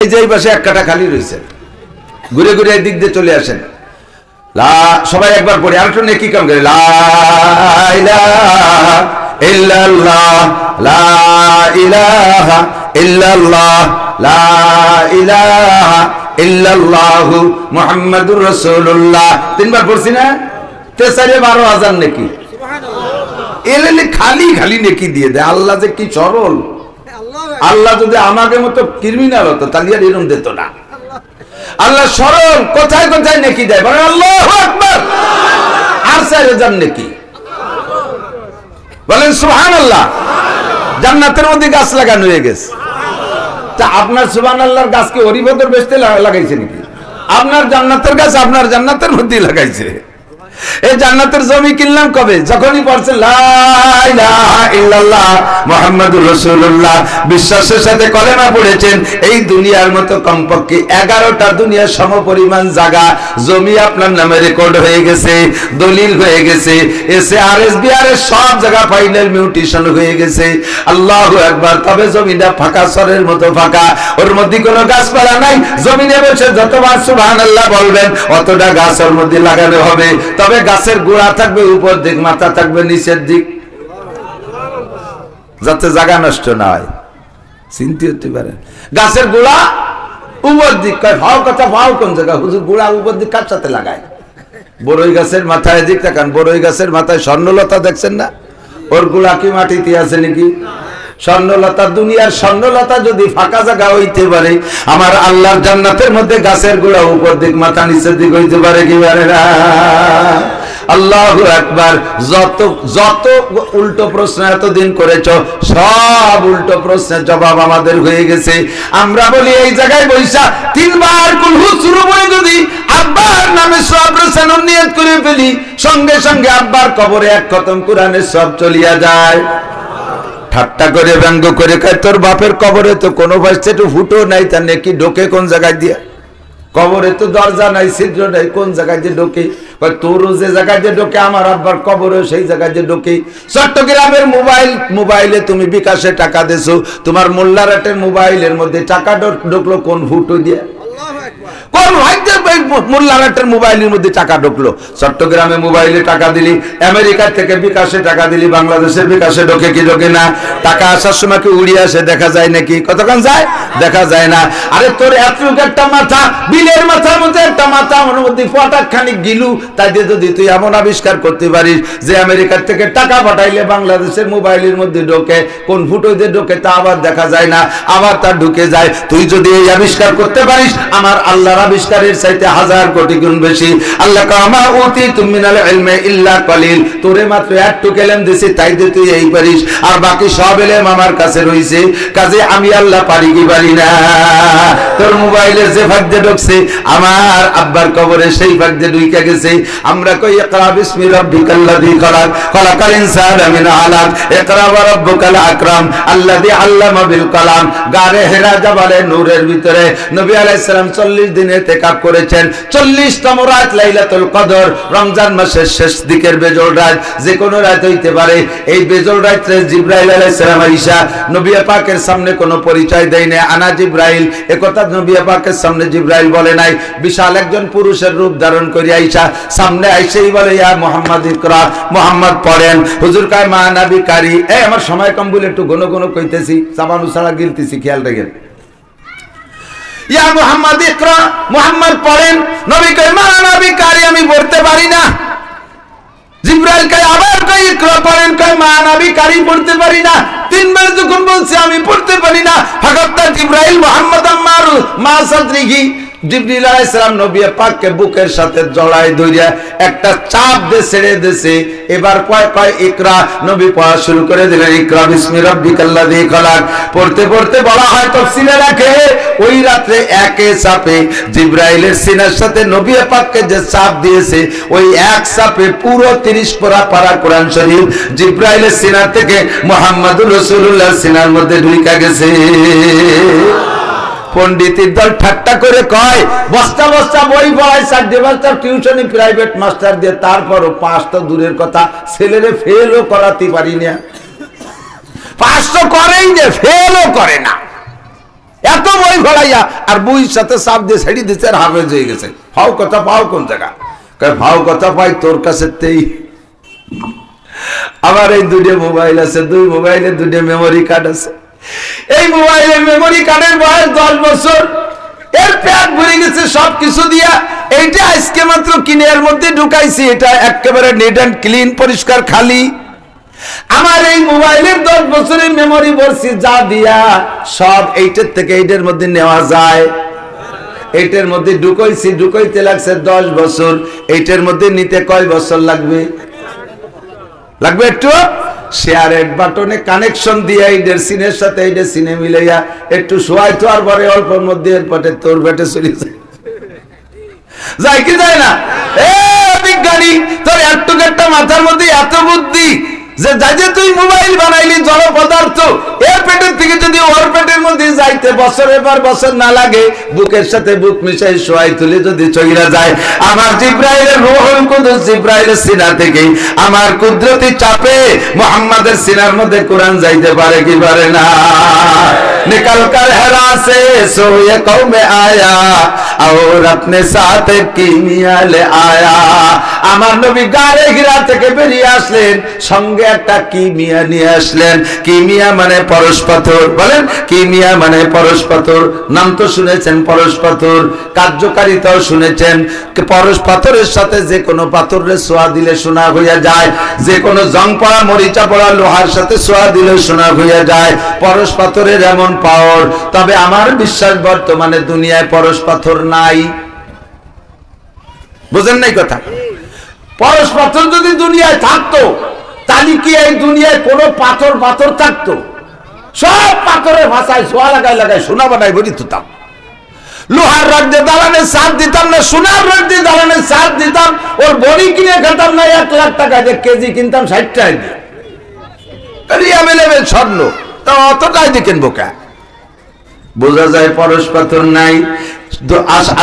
এই যে এই পাশে এক কাটা খালি রয়েছে, ঘুরে ঘুরে এই দিক দিয়ে চলে আসেন। সবাই একবার পড়ি, আর একটু নেকি কাম করে, লা ইলাহা ইল্লাল্লাহ, লা ইলাহা ইল্লাল্লাহ, লা ইলাহা ইল্লাল্লাহু মুহাম্মাদুর রাসূলুল্লাহ। তিনবার পড়ছি না? তেসারে 12,000 নেকি। এলে খালি খালি নেকি দিয়ে দেয়। আল্লাহ যে কি সরল। আল্লাহ যদি আমাকে মতো ক্রিমিনাল হতো তাহলে আর এরকম দিত না। আল্লাহ সরল, কোথায় কোথায় নেকি দেয়, বলেন আল্লাহু আকবার। আর 4,000 নেকি, বলেন সুবহানাল্লাহ। জান্নাতের মধ্যে গাছ লাগানো হয়ে গেছে। তা আপনার সুবহানাল্লাহর গাছ কি হরিবদর বেচতে লাগাইছে নাকি? আপনার জান্নাতের গাছ আপনার জান্নাতের মধ্যে লাগাইছে। এই জান্নাতের জমি কিনলাম কবে? যখনই পড়ছেন লা ইলাহা ইল্লাল্লাহ মুহাম্মাদুর রাসূলুল্লাহ, বিশ্বাসের সাথে কলেমা পড়েছেন, এই দুনিয়ার মতো কমপক্ষে 11টা দুনিয়ার সমপরিমাণ জায়গা জমি আপনার নামে রেকর্ড হয়ে গেছে, দলিল হয়ে গেছে, SRSBR এর সব জায়গা ফাইনাল মিউটেশন হয়ে গেছে। আল্লাহু আকবার। তবে জমিটা ফাঁকা, সরের মতো ফাঁকা, ওর মধ্যে কোনো গাছপালা নাই। জমিনে বসে যতবার সুবহানাল্লাহ বলবেন অতটা গাছ ওর মধ্যে লাগানো হবে। তবে গাছের গোড়া থাকবে উপর দিক, মাথা থাকবে নিচের দিক, যাতে জায়গা নষ্ট না হয়। চিন্তা হতে পারে গাছের গোড়া উপর দিক, ভাও কথা ভাও কোন জায়গা? হুজুর গোড়া উপর দিক কার সাথে লাগায়? বড়ই গাছের মাথায় দিক তাকান, বড়ই গাছের মাথায় স্বর্ণলতা দেখছেন না? ওর গোড়া কি মাটিতে আছে নাকি? স্বর্ণলতা, দুনিয়ার স্বর্ণলতা যদি ফাঁকা জায়গা হইতে পারে, আমার আল্লাহর জান্নাতের মধ্যে গাছের গোড়া উপর দিক মাথা নিচের দিক হইতে পারে কি পারে না? আল্লাহু আকবার। যত যত উল্টো প্রশ্ন এতদিন করেছ, সব উল্টো প্রশ্নের জবাব আমাদের হয়ে গেছে। আমরা বলি এই জায়গায় বৈশা 3 বার কুলহু শুরু করে যদি আব্বার নামে সব রসায়ন নিয়ত করে ফেলি, সঙ্গে সঙ্গে আব্বার কবরে 1 খতম কোরআনের সব চলিয়া যায়। ঠাট্টা করে ব্যঙ্গ করে কয়, তোর বাপের কবরে তো কোনো ভাইসে তো ফুটো নাই, তার নাকি ঢোকে কোন জায়গায় দিয়ে? কবরে তো দরজা নাই, ছিদ্র নাই, কোন জায়গায় যে ঢোকে? তোরও যে জায়গায় যে ঢোকে, আমার আব্বার কবরে সেই জায়গায় যে ঢোকে। চট্টগ্রামের মোবাইলে তুমি বিকাশে টাকা দিছো, তোমার মোল্লারাটের মোবাইলের মধ্যে টাকা ঢুকলো কোন ফুটো দিয়ে? কোন মোল্লারাটের মোবাইলের মধ্যে টাকা ঢুকলো? চট্টগ্রামে মোবাইলে টাকা দিলি, আমেরিকা থেকে বিকাশে টাকা দিলি, বাংলাদেশের বিকাশে ঢোকে কি ঢোকে না? টাকা আসার সময় কি উড়িয়ে আসে দেখা যায় নাকি? কতক্ষণ যায়? দেখা যায় না। আরে তোর এতটুকু একটা মাথা, বিলের মাথার মধ্যে একটা মাথা, ওর মধ্যে ফটাক খানিক গিলু, তাই দিয়ে যদি তুই এমন আবিষ্কার করতে পারিস যে আমেরিকার থেকে টাকা পাঠাইলে বাংলাদেশের মোবাইলের মধ্যে ঢোকে, কোন ফুটো দিয়ে ঢোকে তা আবার দেখা যায় না, আবার তা ঢুকে যায়। তুই যদি এই আবিষ্কার করতে পারিস, আমার আল্লাহর আবিষ্কারের চাইতে 1000 কোটি গুণ বেশি। আল্লাহ কামা উতিতুম মিনাল ইলমি ইল্লা কলিল, তোরে মাত্র একটুকু ইলম দিছি, তাই দিয়ে তুই এই পারিস, আর বাকি সব ইলম আমার কাছে রইছে। কাজে আমি আল্লাহ পারি কি পারি না? তোর মোবাইলের যে ভাগ দিয়ে ঢুকছে, আমার আব্বার কবরে সেই ভাগ দিয়ে ঢুকে গেছে। আমরা কই ইকরা বিসমি রাব্বিকাল্লাযী খালাক, খালাকাল ইনসানা মিন আলাক, ইকরা ওয়া রাব্বুকাল আকরাম আল্লাযী আল্লামা বিল কলাম। গারে হেরা জাবালে নূরের ভিতরে নবী আলাইহিস সালাম 40 দিন ইতিকাফ করেছেন। 40তম রাত লাইলাতুল কদর, রমজান মাসের শেষ দিকের বেজল রাত, যে কোনো রাত হইতে পারে। এই বেজল রাতে জিবরাইল আলাইহিস সালাম আয়েশা নবী পাকের সামনে কোনো পরিচয় দেয় না, আনা জিবরাইল, একথা নবী পাকের সামনে জিবরাইল বলে নাই। বিশাল একজন পুরুষের রূপ ধারণ করে আয়েশা সামনে আইসেই বলে, ইয়া মুহাম্মদ ইকরা, মুহাম্মদ পড়েন। হুজুর কয় মা নবী কারি। এই আমার সময় কম বলে একটু ঘন ঘন কইতেছি, চাবানু ছাড়া গিলতেছি, খেয়াল রাখেন। ইয়া মুহাম্মদ ইকরা, মুহাম্মদ পড়েন। নবী কয় মা নবী কারি, আমি পড়তে পারি না। জিবরাইল কয় আবার কয় ইকরা পড়েন, কয় মা নবী কারি, পড়তে পারি না। 3 বার যখন বলছে আমি পড়তে পারি না, ফাকাত জিবরাইল মুহাম্মদ আম্মারু মা সাদরিহি, জিবরিল আলাইহিস সালাম নবী পাককে বুকের সাথে জড়ায় ধইরা একটা চাপ দিয়ে ছেড়ে দিয়েছে। এবার কয় ইকরা, নবী পড়া শুরু করে দিলেন, ইকরা বিসমি রাব্বিকাল্লাযী খালাক। পড়তে পড়তে বলা হয় তাফসীরে রাখে, ওই রাতে একে চাপে জিবরাইলের সিনার সাথে নবী পাককে যে চাপ দিয়েছে, ওই এক চাপে পুরো 30 পারা কোরআন শরীফ জিবরাইলের সিনার থেকে মুহাম্মদুর রাসূলুল্লাহর সিনার মধ্যে ঢুকে গেছে। পণ্ডিতের দল ঠাট্টা করে কয়, বস্তা বস্তা বই পড়ায়, 4 বস্তা টিউশনি প্রাইভেট মাস্টার দিয়ে, তারপরও 5 তো দূরের কথা, ছেলেরে ফেলও করাতে পারি না। 5 তো করেই না, ফেলও করে না। এত বই ফলাইয়া আর বইয়ের সাথে চাপ দিয়ে ছেড়ে দিচ্ছে আর হাফেজ হয়ে গেছে। ফাও কথা পাও কোন জায়গা? ফাও কথা পাই তোর কাছে তেই। আমার এই দুটো মোবাইল আছে, দুই মোবাইলে দুটো মেমোরি কার্ড আছে। এই মোবাইলের মেমোরি কার্ডের বয়স 10 বছর, এর প্যাক ভরে গেছে সবকিছু দিয়া। এইটা আজকে মাত্র কিনে এর মধ্যে ঢুকাইছি, এটা একেবারে নিট এন্ড ক্লিন, পরিষ্কার খালি। আমার এই মোবাইলের 10 বছরের মেমোরি ভরছি যা দিয়া, সব এইটার থেকে এইটার মধ্যে নেওয়া যায়। এইটার মধ্যে ঢুকাইতে লাগছে 10 বছর। এইটার মধ্যে নিতে কয় বছর লাগবে? একটু শেয়ারের বাটনে কানেকশন দিয়ে এইটার সিনের সাথে এইটার সিনে মিলাইয়া একটু শোয়াই তো, আর পরে অল্পের মধ্যে এর পেটে তোর পেটে চলে যায় কি যায় না? এ বিজ্ঞানী, তোর একটু একটা মাথার মধ্যে এত বুদ্ধি যে যাই তুই মোবাইল বানাইলি জড় পদার্থ, এর পেটের থেকে যদি ওর পেটের মধ্যে যাইতে বছরের পর বছর না লাগে, বুকের সাথে বুক মিশাই শোয়াই তুলে যদি চইরা যায়, আমার জিব্রাইলের রূহুল কুদুস জিব্রাইলের সিনা থেকে আমার কুদরতি চাপে মুহাম্মাদের সিনার মধ্যে কোরআন যাইতে পারে কি পারে না? निकल कर हरा से सोए कौम आया और अपने साथ कीमिया ले आया। আমার নবী গারে হিরা থেকে বেরিয়ে আসলেন, সঙ্গে একটা কিমিয়া নিয়ে আসলেন। কিমিয়া মানে পরশ পাথর। বলেন কিমিয়া মানে পরশ পাথর। নাম তো শুনেছেন পরশ পাথর, কার্যকারিতাও শুনেছেন। পরশ পাথরের সাথে যে কোনো পাথরের ছোঁয়া দিলে সোনা হইয়া যায়, যে কোনো জং পড়া মরিচা পড়া লোহার সাথে ছোঁয়া দিলে সোনা হইয়া যায়। পরশ পাথরের এমন পাওয়ার। তবে আমার বিশ্বাস বর্তমানে দুনিয়ায় পরশ পাথর নাই। বুঝেন নাই কথা? পরশ পাথর যদি দুনিয়ায় থাকতো, তাহলে কি এই দুনিয়ায় কোনো পাথর থাকতো? সব পাথরের ভাষায় ছোঁয়া লাগাই সোনা বানাই বলি তুতাম। লোহার রড দিয়ে দালানের ছাদ দিতাম না, সোনার রড দিয়ে দালানের ছাদ দিতাম। ওর বড়ি কিনে খেতাম না 1 লাখ টাকা দিয়ে, কেজি কিনতাম 60 টাকা দিয়ে। অ্যাভেলেবেল স্বর্ণ, তা অতটাই দিয়ে কিনবো কে? বোঝা যায় পরশ পাথর নাই।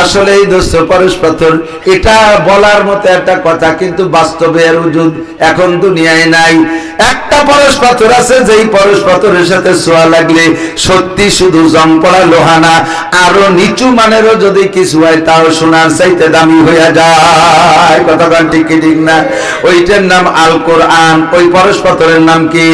আসলেই দোস্ত পরশ পাথর এটা বলার মতো একটা কথা, কিন্তু বাস্তবে এর ওজুদ এখন দুনিয়ায় নাই। একটা পরশ পাথর আছে, যেই পরশ পাথরের সাথে ছোঁয়া লাগলে সত্যি শুধু জং পড়া লোহা না, আরো নিচু মানেরও যদি কিছু হয় তাও সোনার চাইতে দামি হইয়া যায়। কথাটা ঠিক ঠিক না? ওইটার নাম আল কোরআন। ওই পরশ পাথরের নাম কি?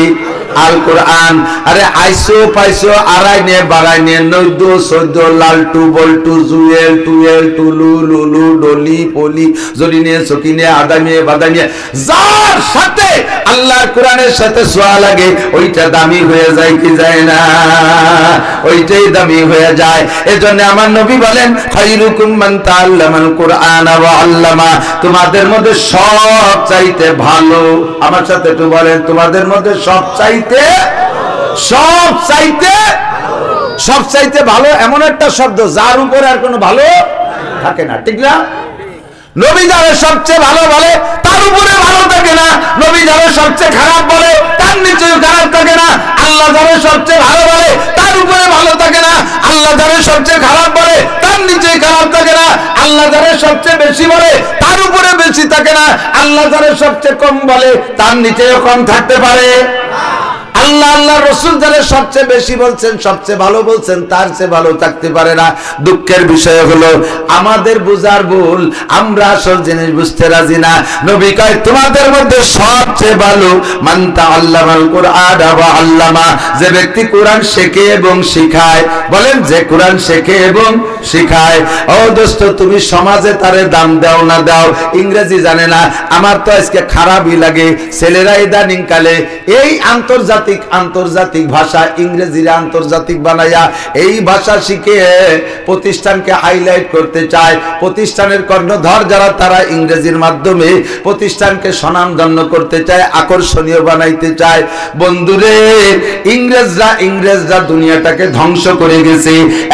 আল কোরআন। আরে আইসো পাইসো আড়াই নিয়ে বাড়াই নিয়ে 9 14 লালটু বল্টু জুয়েল টুয়েল টুলু লুলু ডলি পলি জলি নিয়ে চকি নিয়ে আদা নিয়ে বাদা নিয়ে যার সাথে আল্লাহর কোরআনের সাথে ছোঁয়া লাগে ওইটা দামি হয়ে যায় কি যায় না? ওইটাই দামি হয়ে যায়। এজন্য আমার নবী বলেন খায়রুকুম মান তাআল্লামাল কোরআন ওয়া আল্লামা। তোমাদের মধ্যে সব চাইতে ভালো, আমার সাথে একটু বলেন, তোমাদের মধ্যে সব চাইতে ভালো এমন একটা শব্দ যার উপরে আর কোনো ভালো থাকে না, ঠিক না? নবী যারা সবচেয়ে ভালো বলে তার উপরে ভালো থাকে না, নবী যারা সবচেয়ে খারাপ বলে তার নিচেও খারাপ থাকে না। আল্লাহ যারা সবচেয়ে ভালো বলে তার উপরে ভালো থাকে না, আল্লাহ যারা সবচেয়ে খারাপ বলে তার নিচে খারাপ থাকে না। আল্লাহ যারা সবচেয়ে বেশি বলে তার উপরে বেশি থাকে না, আল্লাহ যারা সবচেয়ে কম বলে তার নিচেও কম থাকতে পারে। আল্লাহ রাসূল যারা সবচেয়ে বেশি বলছেন, সবচেয়ে ভালো বলছেন, তার চেয়ে ভালো থাকতে পারে না। দুঃখের বিষয় হলো আমাদের বুঝার ভুল, আমরা আসল জিনিস বুঝতে রাজি না। নবী কয় তোমাদের মধ্যে সবচেয়ে ভালো মান তাআল্লামাল কোরআন ওয়া আল্লামা, যে ব্যক্তি কোরআন শেখে এবং শিখায়। বলেন যে কোরআন শেখে এবং শিখায়। ও দোস্ত, তুমি সমাজে তারে দাম দাও না দাও, ইংরেজি জানে না। আমার তো আজকে খারাপই লাগে, ছেলেরা ইদানিং কালে এই আন্তর্জাতিক ভাষা ইংরেজিরা আন্তর্জাতিক বানাইয়া এই ভাষা শিখে প্রতিষ্ঠানকে হাইলাইট করতে চায়। প্রতিষ্ঠানের কর্ণধর যারা, তারা ইংরেজির মাধ্যমে প্রতিষ্ঠানকে স্বনামধন্য করতে চায়, আকর্ষণীয় বানাইতে চায়। বন্ধুরে, ইংরেজরা দুনিয়াটাকে ধ্বংস করে গেছে।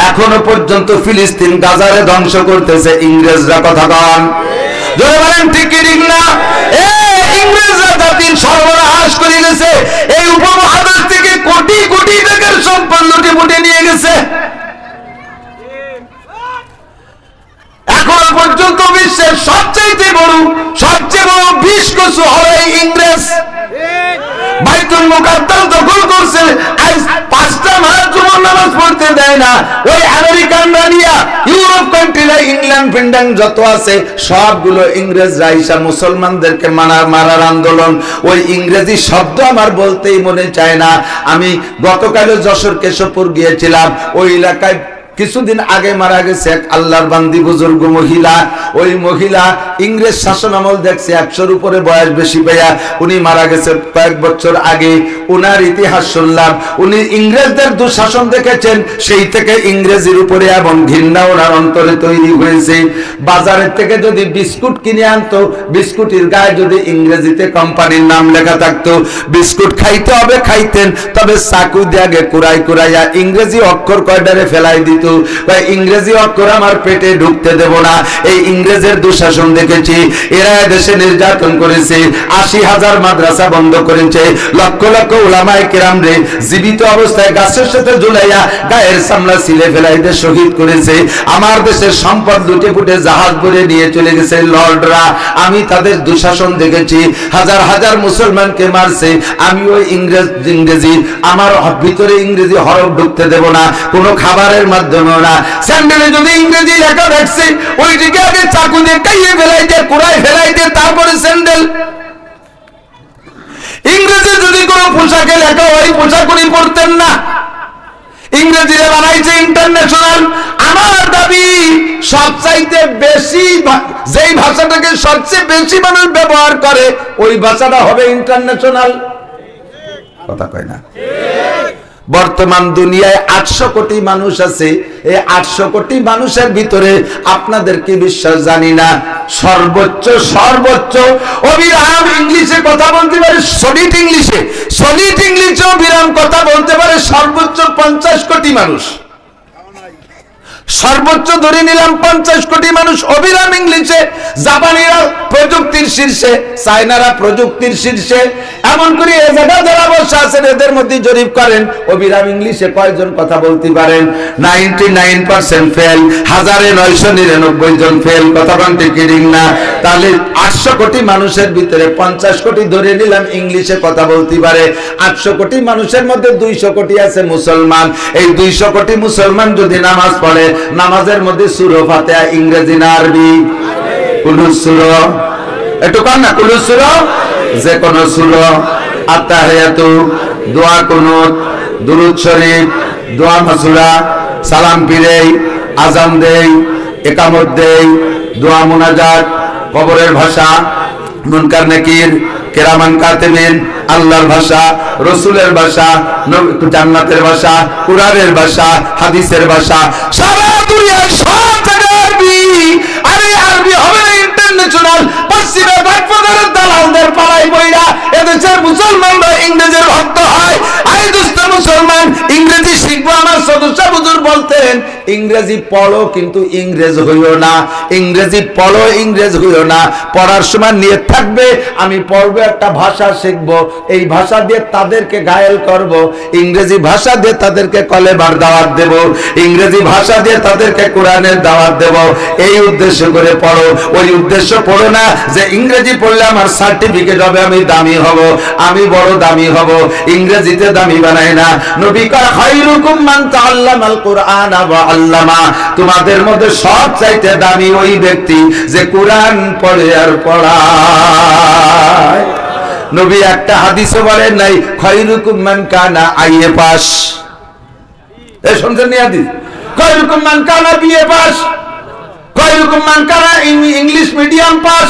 এখনো পর্যন্ত ফিলিস্তিন গাজারে ধ্বংস করতেছে ইংরেজরা। কথা কন জোরে বলেন, ঠিক কি ঠিক না? ইংরেজরা জাতির সর্বনাশ করে গেছে। এই উপমহাদেশ থেকে কোটি কোটি টাকার সম্পদ লুটে পুটে নিয়ে গেছে। এখনো পর্যন্ত বিশ্বের সবচেয়ে বড় বিষ কচু হলো ইংরেজ। বাইতুল মুকাদ্দাস দখল করছে। আজ 5 নামাজ পড়তে দেয় না। ওই আমেরিকানরা নিয়া ইউরোপ কান্ট্রিরা ইংল্যান্ড ফিনল্যান্ড যত আছে সবগুলো ইংরেজরা ইসা মুসলমানদেরকে মারার আন্দোলন। ওই ইংরেজি শব্দ আমার বলতেই মনে চায় না। আমি গতকাল যশোর কেশবপুর গিয়েছিলাম, ওই এলাকায় কিছুদিন আগে মারা গেছে এক আল্লাহর বান্দি বুজুর্গ মহিলা। ওই মহিলা ইংরেজ শাসন আমল দেখছে, 100-র উপরে বয়স বেশি পেয়া উনি মারা গেছে কয়েক বছর আগে। উনার ইতিহাস শুনলাম, উনি ইংরেজদের দুঃশাসন দেখেছেন, সেই থেকে ইংরেজির উপরে এমন ঘৃণা ওনার অন্তরে তৈরি হয়েছে। বাজারের থেকে যদি বিস্কুট কিনে আনতো, বিস্কুটের গায়ে যদি ইংরেজিতে কোম্পানির নাম লেখা থাকতো, বিস্কুট খাইতে হবে খাইতেন, তবে চাকু দিয়ে আগে কুড়াই কুড়াইয়া ইংরেজি অক্ষর কয়ডারে ফেলাই দিত। ইংরেজি অক্ষর আমার পেটে ঢুকতে দেব না। এই ইংরেজের দুঃশাসন দেখেছি। এরা দেশে নির্যাতন করেছে, 80,000 মাদ্রাসা বন্ধ করেছে, লক্ষ লক্ষ উলামায়ে কেরাম রে জীবিত অবস্থায় গাছের সাথে ঝুলাইয়া গায়ের চামড়া ছিলে ফেলাইতে শহীদ করেছে। আমার দেশের সম্পদ লুটে ফুটে জাহাজ ভরে নিয়ে চলে গেছে লর্ডরা। আমি তাদের দুঃশাসন দেখেছি, হাজার হাজার মুসলমানকে মারছে। আমি ওই ইংরেজি আমার ভিতরে ইংরেজি হরফ ঢুকতে দেব না, কোনো খাবারের মাধ্যমে না। স্যান্ডেলে যদি ইংরেজি লেখা দেখছে, ওইটিকে আগে চাকু দিয়ে কাইয়ে ফেলাইতে, কুড়াই ফেলাইতে, তারপরে স্যান্ডেল। ইংরেজি যদি কোনো পোশাকে লেখা হয়, পোশাক উনি পড়তেন না। ইংরেজিতে বানাইছে ইন্টারন্যাশনাল। আমার দাবি সবচাইতে বেশি যেই ভাষাটাকে সবচেয়ে বেশি মানুষ ব্যবহার করে, ওই ভাষাটা হবে ইন্টারন্যাশনাল। কথা কয় না? বর্তমান দুনিয়ায় 800 কোটি মানুষ আছে। এই 800 কোটি মানুষের ভিতরে আপনাদের কি বিশ্বাস জানি না, সর্বোচ্চ অবিরাম ইংলিশে কথা বলতে পারে, সলিড ইংলিশে অবিরাম কথা বলতে পারে সর্বোচ্চ 50 কোটি মানুষ। সর্বোচ্চ ধরে নিলাম 50 কোটি মানুষ অবিরাম ইংলিশে। জাপানিরা প্রযুক্তির শীর্ষে, চায়নারা প্রযুক্তির শীর্ষে। এমন করে এই জায়গা যারা বসে আছেন এদের মধ্যে জরিপ করেন অবিরাম ইংলিশে কয়জন কথা বলতে পারেন? 99% ফেল, 1999 জন ফেল। কথা বলতে কিডিং না? তাহলে 800 কোটি মানুষের ভিতরে 50 কোটি ধরে নিলাম ইংলিশে কথা বলতে পারে। 800 কোটি মানুষের মধ্যে 200 কোটি আছে মুসলমান। এই 200 কোটি মুসলমান যদি নামাজ পড়ে, নামাজের মধ্যে সূরা ফাতিহা ইংরেজি না আরবি? কুলুস সূরা, একটু কান না, কুলুস সূরা, যে কোন সূরা, আত্তাহিয়াতু, দোয়া কুনুত, দুরূদ শরীফ, দোয়া মাসুরা, সালাম ফিরেই, আযান দেই, ইকামত দেই, দোয়া মুনাজাত, কবরের ভাষা, মুনকার নাকির, কিরামান কাতিবিন, আল্লাহর ভাষা, রাসূলের ভাষা, জান্নাতের ভাষা, কুরআনের ভাষা, হাদিসের ভাষা, সারা দুনিয়ার সব জায়গায় আরবি। আরে আরবি হবে না ইন্টারন্যাশনাল। পশ্চিমে বাটপাড়ার দালালদের পালাই বইরা এদেশের মুসলমানরা ইংরেজির ভক্ত হয়। আরে দুষ্ট মুসলমান, ইংরেজি শিখবো। আমার সদস্য হুজুর বলতেন, ইংরেজি পড়ো কিন্তু ইংরেজ হইও না। ইংরেজি পড়ো, ইংরেজ হইও না। পড়ার সময় নিয়ে থাকবে আমি পড়বো, একটা ভাষা শিখবো, এই ভাষা দিয়ে তাদেরকে ঘায়েল করব, ইংরেজি ভাষা দিয়ে তাদেরকে কলেমার দাওয়াত দেব, ইংরেজি ভাষা দিয়ে তাদেরকে কোরআনের দাওয়াত দেব। এই উদ্দেশ্য করে পড়ো। ওই উদ্দেশ্য পড়ো না যে ইংরেজি পড়লে আমার সার্টিফিকেট হবে, আমি দামি হব, আমি বড় দামি হব। ইংরেজিতে দামি বানায় না। নবী কয় খায়রুকুম মান তাআল্লামাল কুরআন ওয়া আল্লামা। তোমাদের মধ্যে সবচাইতে দামি ওই ব্যক্তি যে কোরআন পড়ে আর পড়ায়। নবী একটা হাদিসে বলেন নাই খায়রুকুম মান কানা আইএ পাস? এই শুনছেন নি হাদিস? খায়রুকুম মান কানা বিএ পাস, খায়রুকুম মান কানা ইংলিশ মিডিয়াম পাস।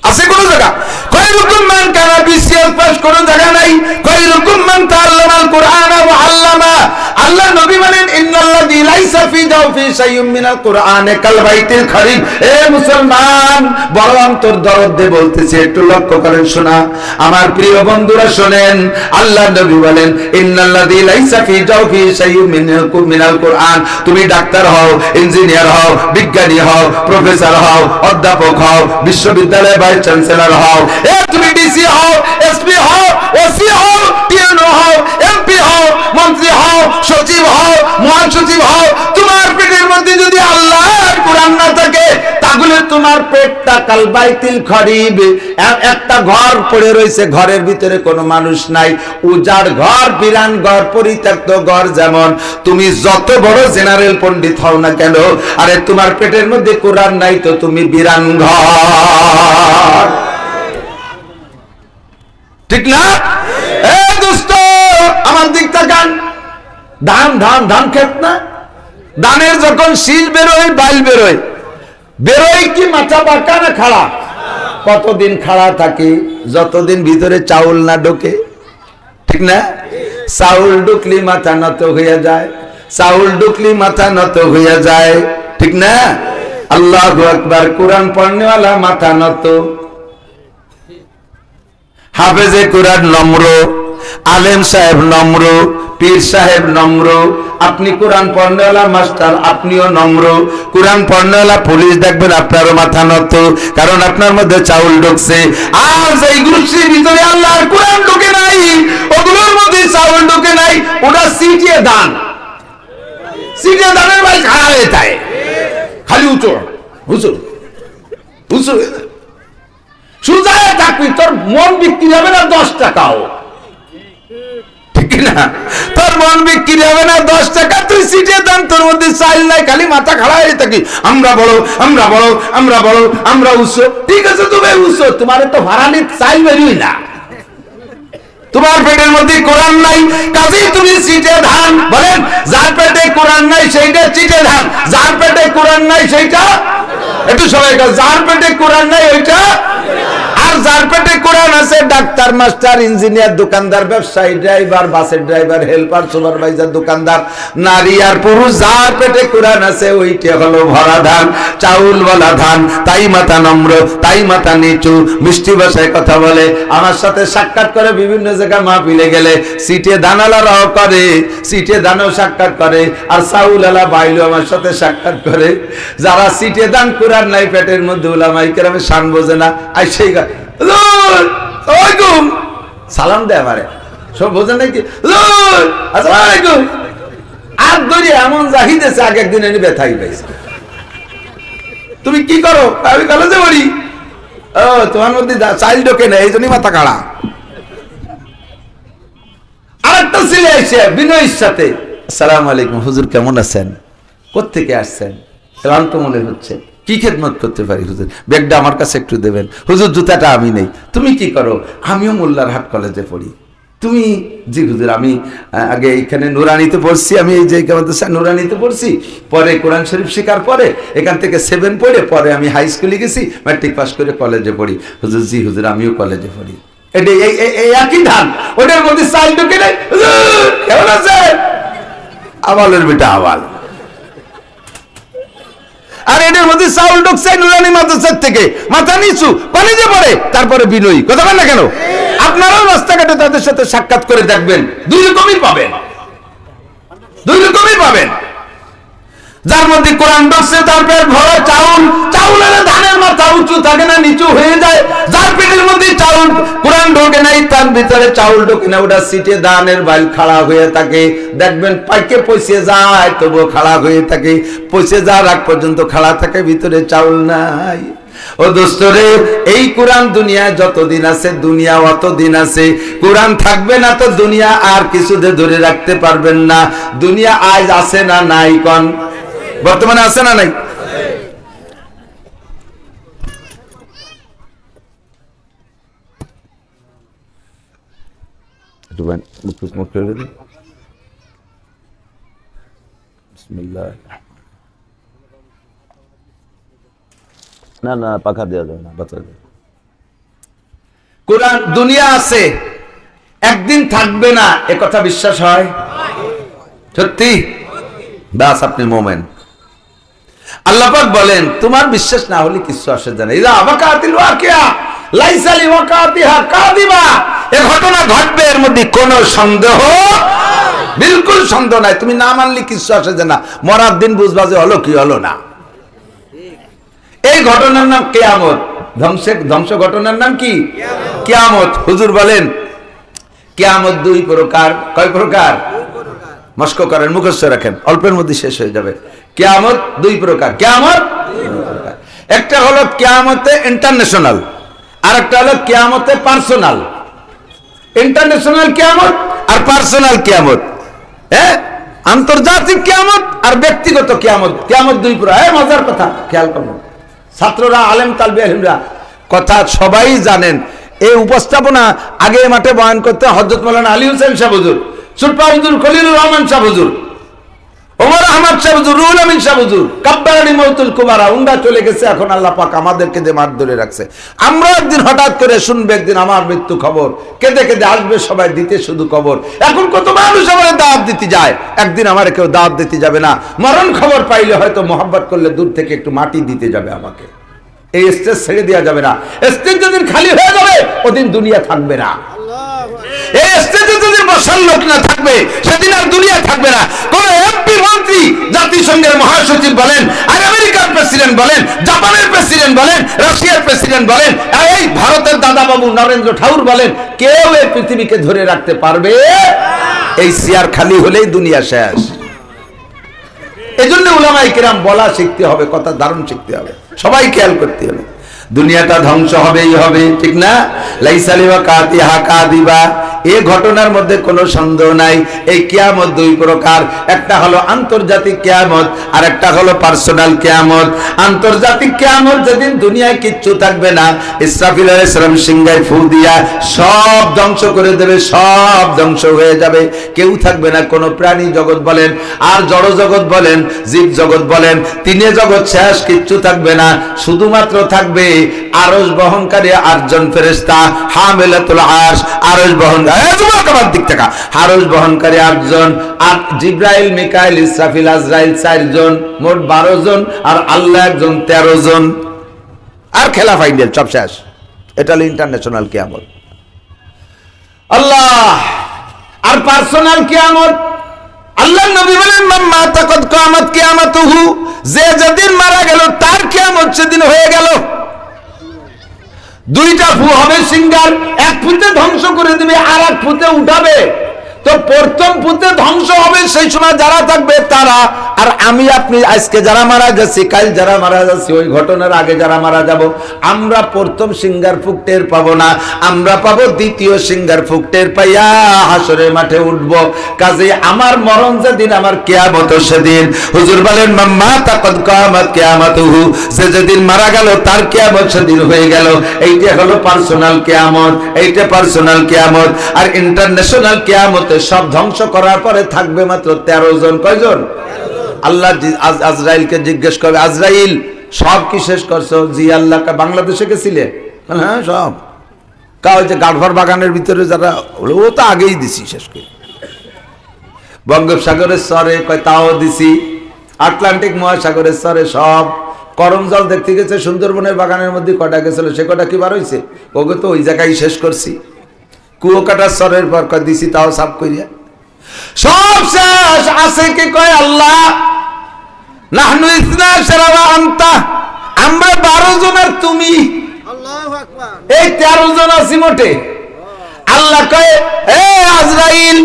আছে কোন জায়গা? খায়রুকুম মান কানা বিসিএস পাস কোন জায়গা নাই। খায়রুকুম মান তাআল্লামাল কুরআন ওয়া আল্লামা। আল্লাহ নবী বলেন ইন্নাল্লাযী লাইসা ফি জাওফি শাইউম মিনাল কুরআন কাল বাইতিল খারিব। এ মুসলমান, বড় অন্তর দরদ দিয়ে বলতেছি, একটু লক্ষ্য করেন শোনা। আমার প্রিয় বন্ধুরা শোনেন, আল্লাহ নবী বলেন ইন্নাল্লাযী লাইসা ফি জাওফি শাইউম মিনাল কুরআন। তুমি ডাক্তার হও, ইঞ্জিনিয়ার হও, বিজ্ঞানী হও, প্রফেসর হও, অধ্যাপক হও, বিশ্ববিদ্যালয়ের ভাইস চ্যান্সেলর হও, তুমি ডিসি হও, এসপি হও, ওসি হও, টিএনও হও, এমপি হও, মন্ত্রী হও, সচিব হও, মহাসচিব হও, তোমার পেটের মধ্যে যদি আল্লাহর কোরআন না থাকে তাহলে তোমার পেটটা কালবাইতিল খরিব, একটা ঘর পড়ে রয়েছে, ঘরের ভিতরে কোনো মানুষ নাই, উজাড় ঘর, বিরান ঘর, পরিত্যক্ত ঘর। যেমন তুমি যত বড় জেনারেল পণ্ডিত হও না কেন, আরে তোমার পেটের মধ্যে কোরআন নাই তো তুমি বিরান ঘর, ঠিক না? এ দোস্ত আমার দিক তাকান, ধান ধান ধান ক্ষেত না, ধানের যখন শীষ বেরোয়, বাইল বেরোয়, বেরোয় কি মাথা বাঁকা না খাড়া? কতদিন খাড়া থাকে? যতদিন ভিতরে চাউল না ঢোকে, ঠিক না? চাউল ঢুকলি মাথা নত হয়ে যায়, চাউল ঢুকলি মাথা নত হয়ে যায়, ঠিক না? আল্লাহু আকবার। কোরআন পড়নেওয়ালা মাথা নত, হাফেজে কোরআন নম্র, আলেম সাহেব নম্র, পীর সাহেব নম্র, আপনি কোরআন পড়নেওয়ালা মাস্টার আপনিও নম্র, কোরআন পড়নেওয়ালা পুলিশ দেখবেন আপনারও মাথা নত, কারণ আপনার মধ্যে চাউল ঢুকছে। আর যেই গোষ্ঠীর ভিতরে আল্লাহর কোরআন ঢুকে নাই, ওগুলোর মধ্যে চাউল ঢুকে নাই, ওটা সিটিয়ে দান, সিটিয়ে দানের ভাই খাড়া হয়ে যায়, খালি উঁচু উঁচু উঁচু সুজায় থাকবি, তোর মন বিক্রি হবে না 10 টাকাও, ঠিক না? তোর মন বিক্রি হবে না 10 টাকা, তুই সিটে দান, তোর মধ্যে চাইল নাই, খালি মাথা খাড়া হয়ে থাকি, আমরা বড়, আমরা বড়, আমরা বড়, আমরা উৎসব। ঠিক আছে তুমি উৎসব, তোমার তো ভাড়ানি চাইল বেরোই না, তোমার পেটের মধ্যে কোরআন নাই, কাজেই তুমি সিটে ধান। বলেন, যার পেটে কোরআন নাই সেইটা সিটে ধান, যার পেটে কোরআন নাই সেইটা, একটু সবাই যার পেটে কোরআন নাই ওইটা, আর যার পেটে কোরআন আছে ডাক্তার, মাস্টার, ইঞ্জিনিয়ার, দোকানদার, ব্যবসায়ী, ড্রাইভার, বাসের ড্রাইভার, হেল্পার, সুপারভাইজার, দোকানদার, নারী আর পুরুষ, যার পেটে কোরআন আছে ওইটা হলো ভরা ধান, চাউলওয়ালা ধান। তাই মাথা নম্র, তাই মাথা নিচু, মিষ্টি ভাষায় কথা বলে, আমার সাথে সাক্ষাৎ করে বিভিন্ন জায়গায় মাহফিলে গেলে, সিটে দানালারাও করে, সিটে দানও সাক্ষাৎ করে, আর চাউলওয়ালা বাইলও আমার সাথে সাক্ষাৎ করে। যারা সিটে দান কোরআন নাই পেটের মধ্যে, উলামায়ে কেরামে শান বোঝে না, আর সেই সালাম দেয় আমারে, সব বোঝেন নাকি? আর ধরে এমন জাহিদেছে, আগে একদিন এনে ব্যথাই পাইছে। তুমি কি করো? আমি কলেজে পড়ি। ও, তোমার মধ্যে চাইল ঢোকে না, এই জন্যই মাথা কাড়া। আরেকটা ছেলে এসে বিনয়ের সাথে, আসসালামু আলাইকুম হুজুর, কেমন আছেন? কোত্থেকে আসছেন? ক্লান্ত মনে হচ্ছে, কি খেদমত করতে পারি হুজুর? ব্যাগটা আমার কাছে একটু দেবেন। হুজুর জুতাটা আমি নেই। তুমি কি করো? আমিও মোল্লারহাট কলেজে পড়ি। তুমি? জি হুজুর, আমি আগে এখানে নুরানিতে পড়ছি, আমি এই যে নুরানিতে পড়ছি, পরে কোরআন শরীফ শেখার পরে এখান থেকে 7 পড়ে পরে আমি হাই স্কুলে গেছি, ম্যাট্রিক পাস করে কলেজে পড়ি। হুজুর জি হুজুর, আমিও কলেজে পড়ি। এটা এই একই ধান, ওটার মধ্যে চাল ঢুকে নেই। হুজুর কেমন আছে? আবালের বেটা আবাল। আর এটার মধ্যে চাউল ঢুকছে নুরানি মাদ্রাসার থেকে, মাথা নিচু, কলেজে পড়ে, তারপরে বিনয়ী। কথা বলেন না কেন? আপনারাও রাস্তাঘাটে তাদের সাথে সাক্ষাৎ করে দেখবেন, দুই রকমই পাবেন, দুই রকমই পাবেন। যার মধ্যে কোরআন ঢুকছে তার পেট ভরা চাউল, চাউলের ধানের মাথা উঁচু থাকে না, নিচু হয়ে যায়। যার পেটের মধ্যে চাউল, কোরআন ঢোকে নাই, তার ভিতরে চাউল ঢোকে না, ওটা সিটে ধানের বাইল খাড়া হয়ে থাকে। দেখবেন পাইকে পয়সে যায়, তবুও খাড়া হয়ে থাকে, পয়সে যাওয়ার আগ পর্যন্ত খাড়া থাকে, ভিতরে চাউল নাই। ও দোস্তরে, এই কোরআন দুনিয়ায় যতদিন আছে, দুনিয়া অতদিন আছে। কোরআন থাকবে না তো দুনিয়া আর কিছুতে ধরে রাখতে পারবেন না। দুনিয়া আজ আছে না নাই? কোন বর্তমানে আছে না নাই? না না, পাখা দেওয়া যাবে না, বাচ্চা। কোরআন দুনিয়া আছে, একদিন থাকবে না, এ কথা বিশ্বাস হয়? সত্যি? বাস আপনি মোমেন। আল্লাহ পাক বলেন, তোমার বিশ্বাস না হলে কিছু আসে যায় না। ইযা ওয়াকাতিল ওয়াকিয়া লাইসা লিওয়াকাতিহা কাযিবা। এই ঘটনা ঘটবে, এর মধ্যে কোনো সন্দেহ, বিলকুল সন্দেহ নাই। তুমি না মানলে কিছু আসে যায় না। মরার দিন বুঝবা যে হলো কি হলো না। এই ঘটনার নাম কিয়ামত। ধ্বংস ঘটনার নাম কি? কিয়ামত। হুজুর বলেন কিয়ামত 2 প্রকার। কয় প্রকার? মস্ক করেন, মুখস্থ রাখেন, অল্পের মধ্যে শেষ হয়ে যাবে। কিয়ামত 2 প্রকার। কিয়ামত 2 প্রকার। একটা হলো কিয়ামতে ইন্টারন্যাশনাল, আর একটা হলো কিয়ামতে পার্সোনাল। ইন্টারন্যাশনাল কিয়ামত আর পার্সোনাল কিয়ামত, হ্যাঁ, আন্তর্জাতিক কিয়ামত আর ব্যক্তিগত কিয়ামত। কিয়ামত দুই পুরা। মজার কথা খেয়াল করুন, ছাত্ররা, আলেম তালবে আলিমরা কথা সবাই জানেন। এই উপস্থাপনা আগে মাঠে বয়ান করতে হযরত মাওলানা আলী হোসেন শাহ হুজুর, সুরপা হুজুর, খলিলুর রহমান শাহ হুজুর, ওমর আহমদ শাহ হুজুর, রুহুল আমিন শাহ হুজুর, কাব্বারানি মওতুল কুবারা, উন্ডা চলে গেছে। এখন আল্লাহ পাক আমাদেরকে যে মাঠ ধরে রাখছে। আমরা একদিন হঠাৎ করে শুনবে, একদিন আমার মৃত্যু খবর, কেঁদে কেঁদে আসবে সবাই দিতে শুধু খবর। এখন কত মানুষ আমার দাওয়াত দিতে যায়, একদিন আমার কেউ দাওয়াত দিতে যাবে না। মরণ খবর পাইলে হয়তো মোহাব্বত করলে দূর থেকে একটু মাটি দিতে যাবে আমাকে। এই স্টেজ ছেড়ে দেওয়া যাবে না। স্টেজ যেদিন খালি হয়ে যাবে ওদিন দুনিয়া থাকবে না। এই স্টেজে যেদিন বসার লোক না থাকবে সেদিন আর দুনিয়া থাকবে না। কোন এমপি মন্ত্রী, জাতিসংঘের মহাসচিব বলেন, আর আমেরিকার প্রেসিডেন্ট বলেন, জাপানের প্রেসিডেন্ট বলেন, রাশিয়ার প্রেসিডেন্ট বলেন, এই ভারতের দাদাবাবু নরেন্দ্র ঠাকুর বলেন, কেউ এই পৃথিবীকে ধরে রাখতে পারবে? এই চেয়ার খালি হলেই দুনিয়া শেষ। এই জন্য উলামায়ে কিরাম বলা শিখতে হবে, কথা দারুণ শিখতে হবে, সবাই খেয়াল করতে হবে। দুনিয়াটা ধ্বংস হবেই হবে, ঠিক না? লাইসা লিওয়াকাতিহা কাযিবা, এই ঘটনার মধ্যে কোনো সন্দেহ নাই। এই কিয়ামত দুই প্রকার, একটা হলো আন্তর্জাতিক কিয়ামত আর একটা হলো পার্সোনাল কিয়ামত। আন্তর্জাতিক কিয়ামত যেদিন দুনিয়ায় কিচ্ছু থাকবে না, ইসরাফিল আলাইহিস সালাম সিংহায় ফু দিয়া সব ধ্বংস করে দেবে, সব ধ্বংস হয়ে যাবে, কেউ থাকবে না। কোনো প্রাণী জগৎ বলেন আর জড় জগৎ বলেন, জীব জগৎ বলেন, তিনে জগৎ শেষ, কিচ্ছু থাকবে না। শুধুমাত্র থাকবে আরশ বহনকারী 8 জন ফেরেশতা, হামিলাতুল আরশ, আরশ বহন, দিক থেকে আরশ বহনকারী 8 জন, আর জিব্রাইল, মিকাইল, ইসরাফিল, আজরাইল 4 জন, মোট 12 জন, আর আল্লাহ একজন 13 জন, আর খেলা ফাইনাল, সব শেষ। এটা হলো ইন্টারন্যাশনাল কিয়ামত। আল্লাহ। আর পার্সোনাল কিয়ামত, আল্লাহ নবী বলেন, মান মাতা কদ কিয়ামত কিয়ামাতুহু, যে যেদিন মারা গেল তার কিয়ামত সেদিন হয়ে গেল। দুইটা ফু হবে সিঙ্গার, এক ফুতে ধ্বংস করে দিবে আর এক ফুতে উঠাবে। তো প্রথম ফুতে ধ্বংস হবে সেই সময় যারা থাকবে তারা, আর আমি আপনি আজকে যারা মারা যাচ্ছি, কাল যারা মারা যাচ্ছি, ওই ঘটনার আগে যারা মারা যাব, আমরা প্রথম সিঙ্গার ফুক টের পাবো না, আমরা পাবো দ্বিতীয় সিঙ্গার ফুক টের পাইয়া হাসরের মাঠে উঠবো। কাজে আমার মরণ যেদিন, আমার কিয়ামত সেদিন। হুজুর বলেন, মান মাতা কদ কিয়ামত কিয়ামাতুহু, সে যেদিন মারা গেল তার কিয়ামত সেদিন হয়ে গেল। এইটা হলো পার্সোনাল কিয়ামত, এইটা পার্সোনাল কিয়ামত। আর ইন্টারন্যাশনাল কিয়ামত সব ধ্বংস করার পরে থাকবে মাত্র 13 জন। কয়জন? আল্লাহ আজরাইলকে জিজ্ঞেস করবে, আজরাইল সব কি শেষ করছো? জি আল্লাহ। বাংলাদেশে গেছিলে? হ্যাঁ সব। কাউ যে গাঢ়র বাগানের ভিতরে যারা, ও তো আগেই দিছি শেষ করে। বঙ্গোপসাগরের স্তরে কয় তাও দিছি, আটলান্টিক মহাসাগরের স্তরে সব। করম জল দেখতে গেছে সুন্দরবনের বাগানের মধ্যে, কটা গেছিল, সে কটা কি বার হয়েছে? ওকে তো ওই জায়গায় শেষ করছি। কুয়োকাটার স্তরের পর কয় দিছি, তাও সাফ করিয়া সব শেষ। আছে কি? কয় আল্লাহ, নাহনু ইসনাশারা ওয়া আনতা, আমরা 12 জন আর তুমি, আল্লাহু আকবার, এই 13 জন আছি মোটে। আল্লাহ কয়, এ আজরাইল,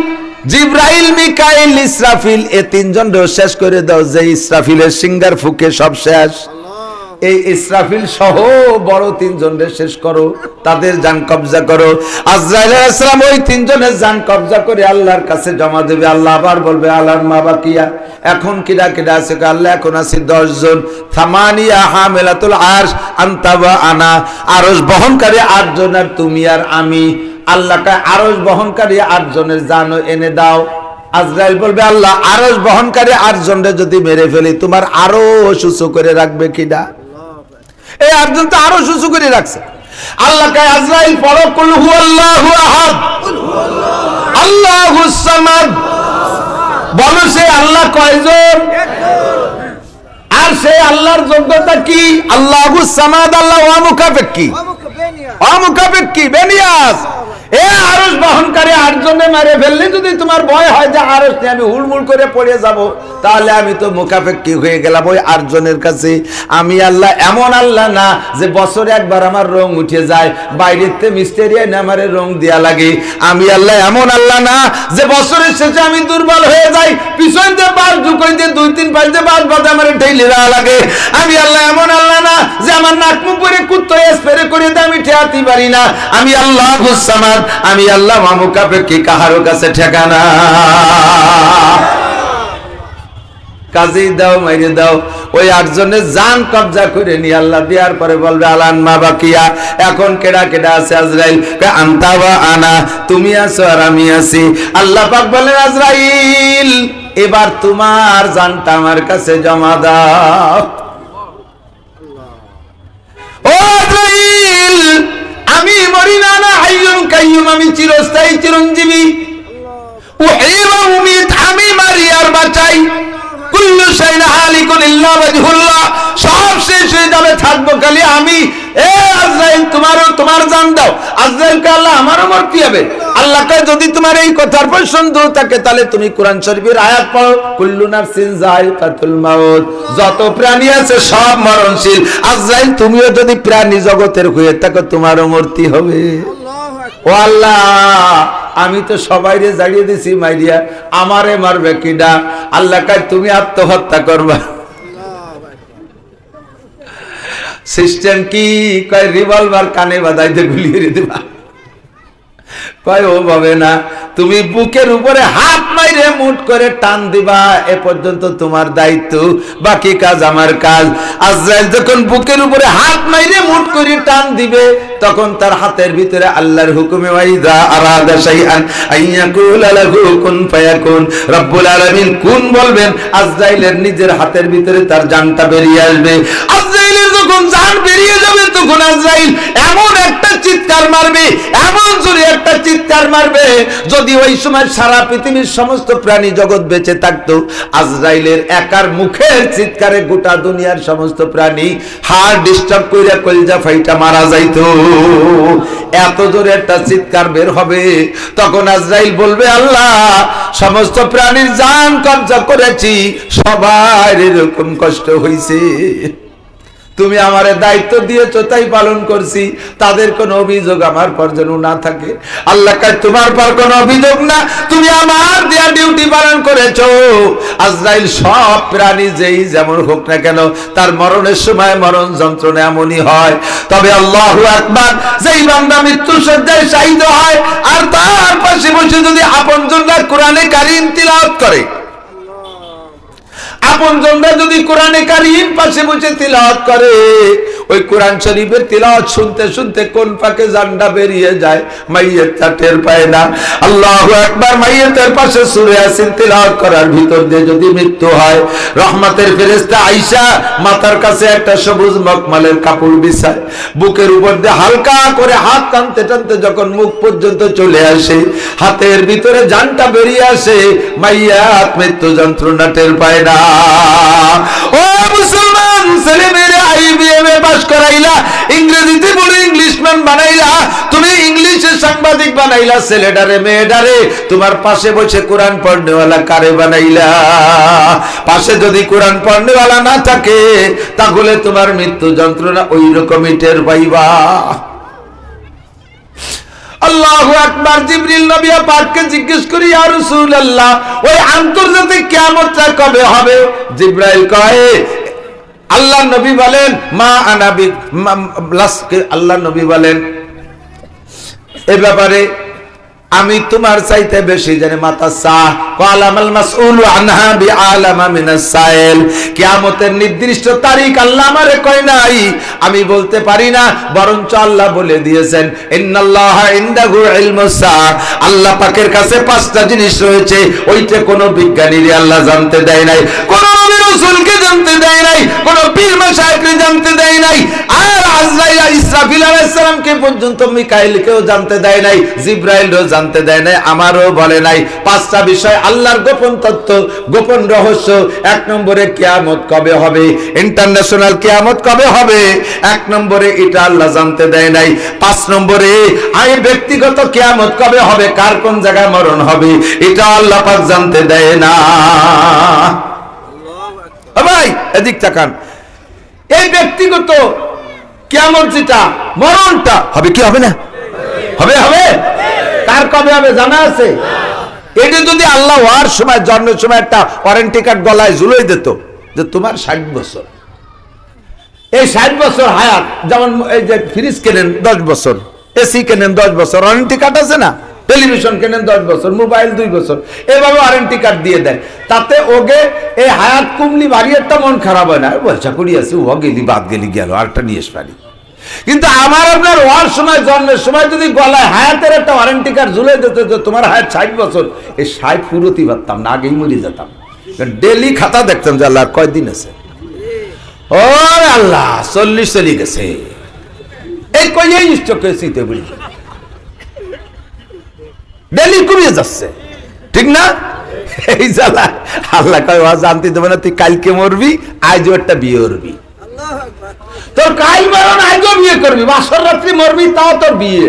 জিব্রাইল, মিকাইল, ইসরাফিল, এই 3 জন শেষ করে দাও। যে ইসরাফিলের সিঙ্গার ফুকে সব শেষ। এই ইসরাফিল সহ বড় 3 জনের শেষ করো, তাদের জান কবজা করো। আজরাইল আলাইহিস সালাম ওই 3 জনের জান কবজা করে আল্লাহর কাছে জমা দেবে। আল্লাহ আবার বলবে, আলার মা বাকিয়া, এখন কিরা কিরা আছে? আল্লাহ এখন আছে 10 জন। থামানিয়া হামিলাতুল আরশ, আনতা ওয়া আনা, আরশ বহনকারী 8 জন, আর তুমি আর আমি। আল্লাহ কয়, আরশ বহনকারী 8 জনের জান এনে দাও। আজরাইল বলবে, আল্লাহ আরশ বহনকারী 8 জনের যদি মেরে ফেলি, তোমার আরো সুসু করে রাখবে কিনা? এই 8 জন তো আরো সুসু করে রাখছে। আল্লাহ কয়, আজরাইল পড়ো, কুল হুয়াল্লাহু আহাদ, আল্লাহুস সামাদ। বলো সে আল্লাহ কয়জন? আর সে আল্লাহর যোগ্যতা কি? আল্লাহুস সামাদ, আল্লাহ অমুখাপেক্ষী, অমুখাপেক্ষী, বেনিয়াস। এ আরশ বহনকারী 8 জনে মারে ফেললে যদি তোমার ভয় হয় যে আরশ নিয়ে আমি হুড়মুড় করে পড়ে যাব, তাহলে আমি তো মুখাপেক্ষী হয়ে গেলাম ওই 8 জনের কাছে। আমি আল্লাহ এমন আল্লাহ না যে বছরে একবার আমার রং উঠে যায়, বাইরেতে মিস্ত্রি এনে আমার রং দেয়া লাগে। আমি আল্লাহ এমন আল্লাহ না যে বছরের শেষে আমি দুর্বল হয়ে যাই, পিছন দিয়ে বাস ঢুকাই দিয়ে 2-3 পাঁচ দিয়ে বাস বাদে আমার ঠেলে দেওয়া লাগে। আমি আল্লাহ এমন আল্লাহ না যে আমার নাক মুখ করে কুত্তো স্প্রে করে দিয়ে আমি ঠেকাতে পারি না। আমি আল্লাহ হুসামাদ, আমি আল্লাহ মুখাপেক্ষী, কাহারও কাছে ঠেকানা। কাজেই দাও মাইরে দাও, ওই 8 জনের জান কবজা করে নি আল্লাহ দেওয়ার পরে বলবে আলান মা বাকিয়া, এখন কেডা কেডা আছে? আজরাইল আনতা ওয়া আনা, তুমি আছো আর আমি আছি। আল্লাহ পাক বলেন আজরাইল এবার তোমার জানটা আমার কাছে জমা দাও। ও আজরাইল আমি মরি না, না হাইয়ুন কাইয়ুম, আমি চিরস্থায়ী চিরঞ্জীবী। উহি ওয়া উমিত, আমি মারি আর বাঁচাই। কুল্লু শাইইন হালিকুন ইল্লা ওয়াজহুল্লাহ, সব শেষ হয়ে যাবে, থাকবো খালি আমি। এ আজরাইল তোমার জান দাও। আজরাইল কে আল্লাহ আমারও মরতে হবে। আল্লাহ কয় যদি তোমার এই কথার পর সন্দেহ থাকে তাহলে তুমি কোরআন শরীফের আয়াত পড়ো, কুল্লু নাফসিন যায়িকাতুল মাউত, যত প্রাণী আছে সব মরণশীল। আজরাইল তুমিও যদি প্রাণী জগতের হয়ে থাকো তোমারও মরতে হবে। ও আল্লাহ আমি তো সবাইরে জাগিয়ে দিছি মাইরিয়া, আমারে মারবে কিডা? আল্লাহ কয় তুমি আত্মহত্যা করবা। সিস্টেম কি? কয় রিভলভার কানে বাঁধাইতে গুলিয়ে দিবা। কয় ও ভাবে না, তুমি বুকের উপরে হাত মাইরে মুট করে টান দিবা, এ পর্যন্ত তোমার দায়িত্ব, বাকি কাজ আমার কাজ। আজরাইল যখন বুকের উপরে হাত মাইরে মুট করে টান দিবে তখন তার হাতের ভিতরে আল্লাহর হুকুমে ওয়াইদা আরাদা শাইআন আইয়াকুলা লাহু কুন ফায়াকুন, রব্বুল আলামিন কুন বলবেন, আজরাইলের নিজের হাতের ভিতরে তার জানটা বেরিয়ে আসবে। আজরাইলের যখন জান বেরিয়ে যাবে তখন আজরাইল এমন একটা চিৎকার মারবে, এমন জোরে একটা চিৎকার মারবে, যদি ওই সময় সারা পৃথিবীর সমস্ত প্রাণী জগৎ বেঁচে থাকতো, আজরাইলের একার মুখের চিৎকারে গোটা দুনিয়ার সমস্ত প্রাণী হার্ট ডিস্টার্ব কইরা কলিজা ফাইটা মারা যাইতো। এত জোরে একটা চিৎকার বের হবে, তখন আজরাইল বলবে আল্লাহ সমস্ত প্রাণীর জান কবজা করেছি, সবার এরকম কষ্ট হইছে, তুমি আমারে দায়িত্ব দিয়েছো তাই পালন করছি, তাদের কোনো অভিযোগ আমার পর যেন না থাকে। আল্লাহ কয় তোমার পর কোনো অভিযোগ না, তুমি আমার দেয়া ডিউটি পালন করেছো। আজরাইল সব প্রাণী যেই যেমন হোক না কেন তার মরণের সময় মরণ যন্ত্রণা এমনই হয়। তবে আল্লাহু আকবার, যেই বান্দা মৃত্যুর শয্যায় শায়িত হয় আর তার পাশে বসে যদি আপনজনরা কোরআনে কারীম তিলাওয়াত করে, আপনজনরা যদি কোরআনে কারীম পাশে বসে তিলাওয়াত করে, ওই কোরআন শরীফের তিলাওয়াত শুনতে শুনতে কোন ফাঁকে জানটা বেরিয়ে যায় মাইয়েতটা টের পায় না। আল্লাহু আকবার, মাইয়েতের পাশে সূরা ইয়াসিন তিলাওয়াত করার ভিতর দিয়ে যদি মৃত্যু হয়, রহমতের ফেরেশতা আয়েশা মাথার কাছে একটা সবুজ মখমলের কাপড় বিছায়, বুকের উপর দিয়ে হালকা করে হাত টানতে টানতে যখন মুখ পর্যন্ত চলে আসে, হাতের ভিতরে জানটা বেরিয়ে আসে, মাইয়াত মৃত্যু যন্ত্রণা টের পায় না। ও মুসলমান ছেলে মেয়েরা IBM এ পাস করাইলা, ইংরেজিতে বলে ইংলিশম্যান বানাইলা, তুমি ইংলিশে সাংবাদিক বানাইলা ছেলেটারে মেয়েটারে, তোমার পাশে বসে কোরআন পড়নেওয়ালা কারে বানাইলা? পাশে যদি কোরআন পড়নেওয়ালা না থাকে তাহলে তোমার মৃত্যু যন্ত্রণা ওই রকমই টের পাইবা। আল্লাহু আকবার। জিবরিল নবী পাককে জিজ্ঞেস করি ইয়া রাসূলুল্লাহ ওই আন্তর্জাতিক কিয়ামতটা কবে হবে? জিবরাইল কয়, আল্লাহ নবী বলেন মা আনাবি আল্লাহ নবী বলেন এ ব্যাপারে আমি তোমার চাইতে বেশি জানি। মাতা সাহ ওয়ালামাল মাসউলু আনহা বিআলামা মিনাস সাইল, কিয়ামতের নির্দিষ্ট তারিখ আল্লাহ আমারে কয় নাই, আমি বলতে পারি না, বরঞ্চ আল্লাহ বলে দিয়েছেন ইন্নাল্লাহা ইনদাহু ইলমুস সাআ, আল্লাহ পাকের কাছে 5টা জিনিস রয়েছে, ওইটা কোনো বিজ্ঞানীরে আল্লাহ জানতে দেয় নাই, কোন নবী রাসূলকে জানতে দেয় নাই, কোন পীর মাশায়েখকে জানতে দেয় নাই। আর আজরাইল ইসরাফিল আলাইহিস সালামকে পর্যন্ত মিকাইলকেও জানতে দেয় নাই, জিবরাইলও জানতে দেয় নাই, আমারও বলে নাই। পাঁচটা বিষয় আল্লাহর গোপন তত্ত্ব, গোপন রহস্য। এক নম্বরে কিয়ামত কবে হবে, ইন্টারন্যাশনাল কিয়ামত কবে হবে, এক নম্বরে এটা আল্লাহ জানতে দেয় নাই। পাঁচ নম্বরে আই ব্যক্তিগত কিয়ামত কবে হবে, কার কোন জায়গায় মরণ হবে, এটা আল্লাহ পাক জানতে দেয় না। ভাই এদিক তাকান, এই ব্যক্তিগত কিয়ামত যেটা, মরণটা হবে কি হবে না, হবে হবে, কার কবে হবে জানা আছে? এটা যদি আল্লাহ হওয়ার সময়, জন্মের সময় একটা ওয়ারেন্টি কার্ড গলায় ঝুলিয়ে দিত যে তোমার 60 বছর, এই 60 বছর হায়াত, যেমন এই যে ফ্রিজ কেনেন 10 বছর, এসি কেনেন 10 বছর, ওয়ারেন্টি কার্ড আছে না, টেলিভিশন কেনেন 10 বছর, মোবাইল 2 বছর, এভাবে ওয়ারেন্টি কার্ড দিয়ে দেয়। তাতে ওগে এই হায়াত কুমলি বাড়ি একটা মন খারাপ হয় না, পয়সা করি আছে, ও গেলি বাদ গেলি গেল, আরেকটা নিয়ে এস পারি। কিন্তু আমার আপনার হওয়ার সময়, জন্মের সময় যদি গলায় হায়াতের একটা ওয়ারেন্টি কার্ড ঝুলে দিত যে তোমার হায়াত 60 বছর, এই 60 পুরোতেই পারতাম না, আগেই মরে যেতাম। ডেলি খাতা দেখতাম যে আল্লাহ কয়দিন আছে, ও আল্লাহ 40 চলে গেছে, এই কয়েই স্টক হয়েছে, বুঝি ডেলি কমিয়ে যাচ্ছে, ঠিক না? এই জ্বালা আল্লাহ কয় জানতে দেবে না, তুই কালকে মরবি, আজও একটা বিয়ে করবি, তোর কাল মরণ আজও বিয়ে করবি, বাসর রাত্রি মরবি তাও তোর বিয়ে,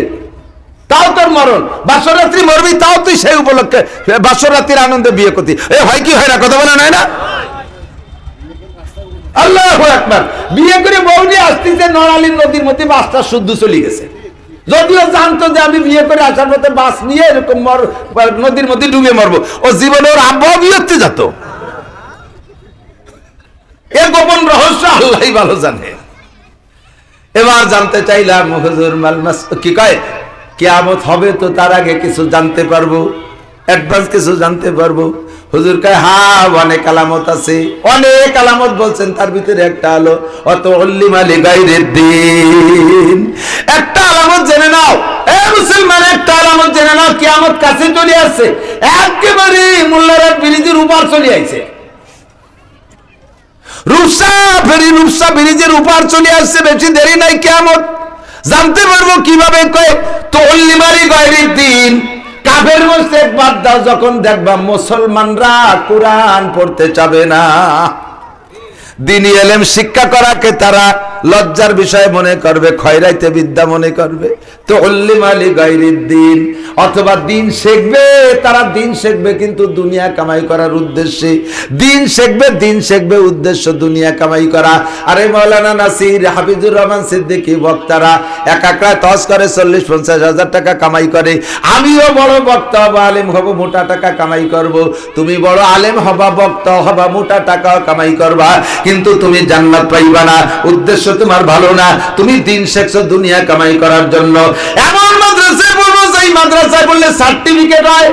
তাও তোর মরণ, বাসর রাত্রি মরবি তাও তুই সেই উপলক্ষে বাসর রাত্রির আনন্দে বিয়ে করতি। এ হয় কি হয় না, কথা বলে নাই না? আল্লাহু আকবার। বিয়ে করে বউ নিয়ে আসতেছে নড়ালী নদীর মধ্যে, বাসটা শুদ্ধ চলে গেছে, যদিও জানতো যে আমি বিয়ে করে আসার পথে বাস নিয়ে এরকম নদীর মধ্যে ডুবে মরবো, ও জীবনে ওর আব্বাও বিয়ে করতে যেত। এর গোপন রহস্য আল্লাহই ভালো জানে। এবার জানতে চাইলাম হুজুর কি কয় কিয়ামত হবে, তো তার আগে কিছু জানতে পারবো, অ্যাডভান্স কিছু জানতে পারবো? হুজুর কয় হ্যাঁ, অনেক আলামত আছে, অনেক আলামত বলছেন, তার ভিতরে একটা হলো অত উল্লিমা লিগাইরিদ দ্বীন। একটা আলামত জেনে নাও এ মুসলমান, একটা আলামত জেনে নাও, কিয়ামত কাছে চলে আসছে, একেবারে মোল্লারহাট ব্রিজের উপর চলে আইছে, রূপসা ব্রিজের উপর চলে আসছে, বেশি দেরি নাই কিয়ামত। জানতে পারবো কিভাবে? কয় তো উল্লিমা লিগাইরিদ দ্বীন, কাফের মুশরিক বাদ দাও, যখন দেখবা মুসলমানরা কোরআন পড়তে চাবে না, দ্বীনি ইলম শিক্ষা করাকে তারা লজ্জার বিষয় মনে করবে, খয়রাইতে বিদ্যা মনে করবে, তো উল্লিমা লিগাইরিদ দ্বীন, অথবা দিন শিখবে, তারা দিন শিখবে কিন্তু দুনিয়া কামাই করার উদ্দেশ্যে, দিন শিখবে উদ্দেশ্য দুনিয়া কামাই করা। আরে মাওলানা নাসির, হাফিজুর রহমান সিদ্দিকী বক্তারা এক একরা তস করে 40-50 হাজার টাকা কামাই করে। আমিও বড় বক্তা হব, আলেম হব, মোটা টাকা কামাই করব। তুমি বড় আলেম হবা, বক্তা হবা, মোটা টাকা কামাই করবা, কিন্তু তুমি জান্নাত পাইবা না। উদ্দেশ্য তোমার ভালো না, তুমি দিন শিখছো দুনিয়া কামাই করার জন্য। এমন মাদ্রাসায় পড়বো, সেই মাদ্রাসায় বললে সার্টিফিকেট হয়,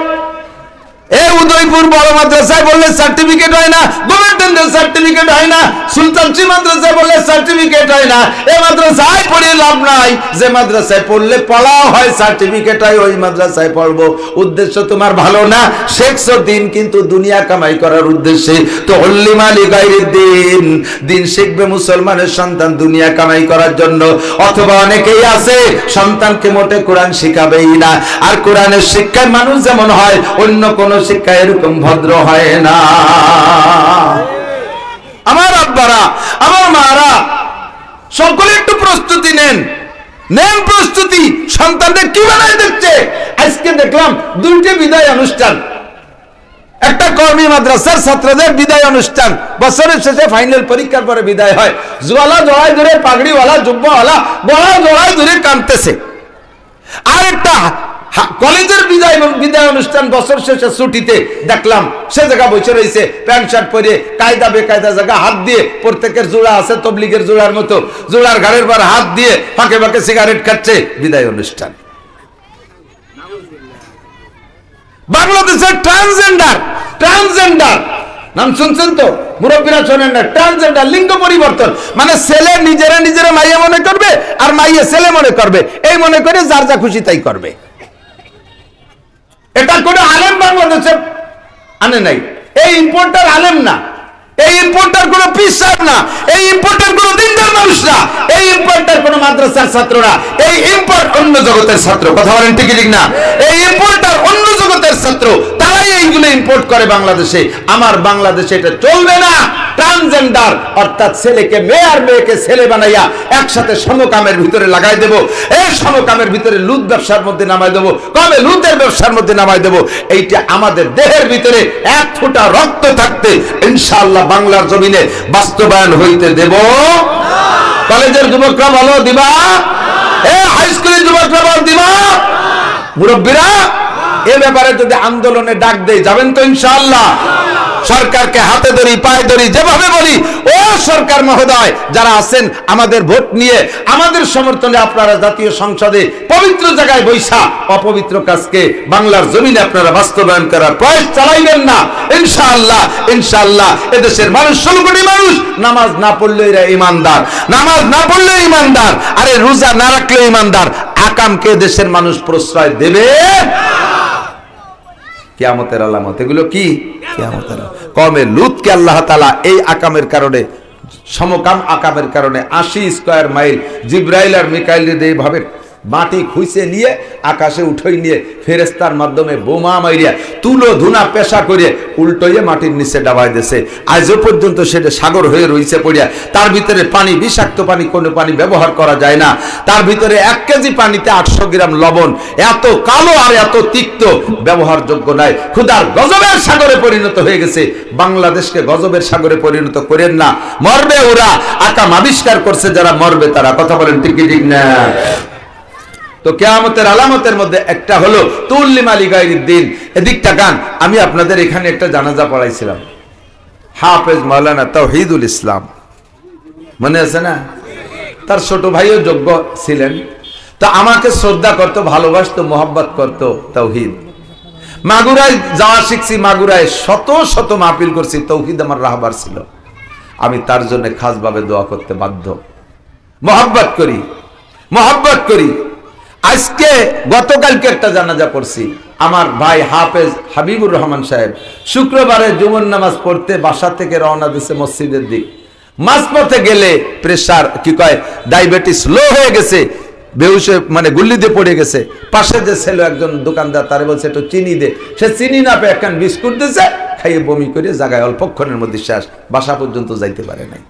এই উদয়পুর বড় মাদ্রাসায় বললে সার্টিফিকেট হয় না, গভর্নমেন্টের সার্টিফিকেট হয় না, সুলতানজি মাদ্রাসায় বললে সার্টিফিকেট হয় না। এই মাদ্রাসায় পড়ে লাভ নাই, যে মাদ্রাসায় পড়লে পড়াও হয়, সার্টিফিকেট হয়, ওই মাদ্রাসায় পড়বো। উদ্দেশ্য তোমার ভালো না, শেখছো দিন কিন্তু দুনিয়া কামাই করার উদ্দেশ্যে। তো উল্লিমা লিগাইরিদ দ্বীন, দিন শিখবে মুসলমানের সন্তান দুনিয়া কামাই করার জন্য। অথবা অনেকেই আছে সন্তানকে মোটে কোরআন শিখাবেই না, আর কোরআনের শিক্ষায় মানুষ যেমন হয়, অন্য কোন শিক্ষা এরকম ভদ্র হয় না। আমার আব্বারা, আমার মারা, সকলে একটু প্রস্তুতি নেন প্রস্তুতি। সন্তানদের কি বানায় দেখছে। আজকে দেখলাম 2টি বিদায় অনুষ্ঠান, একটা কর্মী মাদ্রাসার ছাত্রদের বিদায় অনুষ্ঠান, বছরের শেষে ফাইনাল পরীক্ষার পরে বিদায় হয়, জোয়ালা জড়াই ধরে, পাগড়িওয়ালা, জুব্বাওয়ালা গলা জড়াই ধরে কাঁদতেছে। আর একটা কলেজের বিদায় অনুষ্ঠান, বছর শেষে ছুটিতে দেখলাম সে জায়গা বসে রয়েছে, প্যান্ট শার্ট পরে, কায়দা বেকায়দা জায়গা হাত দিয়ে, প্রত্যেকের জোড়া আছে তবলিগের জোড়ার মতো, জোড়ার ঘাড়ের পর হাত দিয়ে ফাঁকে ফাঁকে সিগারেট খাচ্ছে। বিদায় অনুষ্ঠান। বাংলাদেশের ট্রান্সজেন্ডার নাম শুনছেন তো, মুরব্বীরা শোনেন না? ট্রান্সজেন্ডার, লিঙ্গ পরিবর্তন, মানে ছেলে নিজেরা মাইয়া মনে করবে, আর মাইয়া ছেলে মনে করবে, এই মনে করে যার যা খুশি তাই করবে। এটা কোনো আলেম বাংলাদেশে আনে নাই, এই ইম্পোর্টার আলেম না, এই ইম্পোর্টার কোন পীর সাহেব না, এই ইম্পোর্টার কোন দিনদার মানুষ না, এই ইম্পোর্টার কোন মাদ্রাসার ছাত্ররা, এই ইম্পোর্ট অন্য জগতের ছাত্র। কথা বলেন ঠিক ঠিক না? এই ইম্পোর্টার অন্য জগতের ছাত্র, তারাই এইগুলো ইম্পোর্ট করে বাংলাদেশে। আমার বাংলাদেশে এটা চলবে না। ট্রান্সজেন্ডার অর্থাৎ ছেলেকে মেয়ে আর মেয়েকে ছেলে বানাইয়া একসাথে সমকামের ভিতরে লাগাই দেব, এই সমকামের ভিতরে লুট ব্যবসার মধ্যে নামাই দেব, কবে লুটের ব্যবসার মধ্যে নামাই দেব। এইটা আমাদের দেহের ভিতরে এক ফোঁটা রক্ত থাকতে ইনশাআল্লাহ বাংলার জমিনে বাস্তবায়ন হইতে দেব। কলেজের যুবকরা বলো দিবা, হাই স্কুলের যুবকরা বলো দিবা, মুরব্বীরা এ ব্যাপারে যদি আন্দোলনে ডাক দেই যাবেন তো ইনশাআল্লাহ? সরকারকে হাতে ধরি পায়ে ধরি যেভাবে বলি, ও সরকার মহোদয় যারা আছেন আমাদের ভোট নিয়ে আমাদের সমর্থনে আপনারা জাতীয় সংসদে পবিত্র জায়গায় বৈশা অপবিত্র কাজকে বাংলার জমিনে আপনারা বাস্তবায়ন করার প্রয়াস চালাইবেন না ইনশাআল্লাহ। ইনশাআল্লাহ এদেশের মানুষ 16 কোটি মানুষ নামাজ না পড়লে এরা ইমানদার, নামাজ না পড়লে ইমানদার, আরে রোজা না রাখলে ইমানদার। আকামকে দেশের মানুষ প্রশ্রয় দেবে। কিয়ামতের আলামত এগুলো কি? কিয়ামতের কওমে লূতকে আল্লাহ তাআলা এই আকামের কারণে, সমকাম আকামের কারণে 80 স্কয়ার মাইল জিব্রাইল আর মিকাইল এইভাবে মাটি খুঁজে নিয়ে আকাশে উঠাই নিয়ে ফেরেশতার মাধ্যমে বোমা মাইরিয়া তুলো ধুনা পেশা করে উল্টোয়ে মাটির নিচে ডাবাই দিয়েছে। আজও পর্যন্ত সেটা সাগর হয়ে রয়েছে পড়িয়া। তার ভিতরে পানি, বিষাক্ত পানি, কোনো পানি ব্যবহার করা যায় না। তার ভিতরে 1 কেজি পানিতে 800 গ্রাম লবণ, এত কালো আর এত তিক্ত, ব্যবহারযোগ্য নাই। ক্ষুধার গজবের সাগরে পরিণত হয়ে গেছে। বাংলাদেশকে গজবের সাগরে পরিণত করেন না, মরবে ওরা। আকাম আবিষ্কার করছে যারা, মরবে তারা। কথা বলেন ঠিক ঠিক না? তো কিয়ামতের আলামতের মধ্যে একটা হলো তুল্লিম আলী গায়রুদ্দিন। এদিক তাকান, আমি আপনাদের এখানে একটা জানাজা পড়াইছিলাম, হাফেজ মাওলানা তাওহীদুল ইসলাম, মনে আছে না? তার ছোট ভাইও যোগ্য ছিলেন। তো আমাকে শ্রদ্ধা করতো, ভালোবাসতো, মোহাব্বত করতো। তাওহীদ মাগুরায় যাওয়া শিখছি, মাগুরায় শত শত মাহফিল করছি। তাওহীদ আমার রাহবার ছিল। আমি তার জন্য খাসভাবে দোয়া করতে বাধ্য। মোহাব্বত করি, মোহাব্বত করি। আজকে গতকালকে একটা জানাজা পড়ছি, আমার ভাই হাফেজ হাবিবুর রহমান সাহেব শুক্রবারে জুমার নামাজ পড়তে বাসা থেকে রওনা দিয়েছে মসজিদের দিক। মাঝপথে গেলে প্রেসার কি কয় ডায়াবেটিস লো হয়ে গেছে, বেহুশে মানে গুল্লি দিয়ে পড়ে গেছে। পাশে যে ছেলে একজন দোকানদার, তারে বলছে একটু চিনি দে। সে চিনি না পেয়ে একখান বিস্কুট দিয়েছে, খাইয়ে বমি করে জায়গায় অল্পক্ষণের মধ্যে শেষ, বাসা পর্যন্ত যাইতে পারে নাই।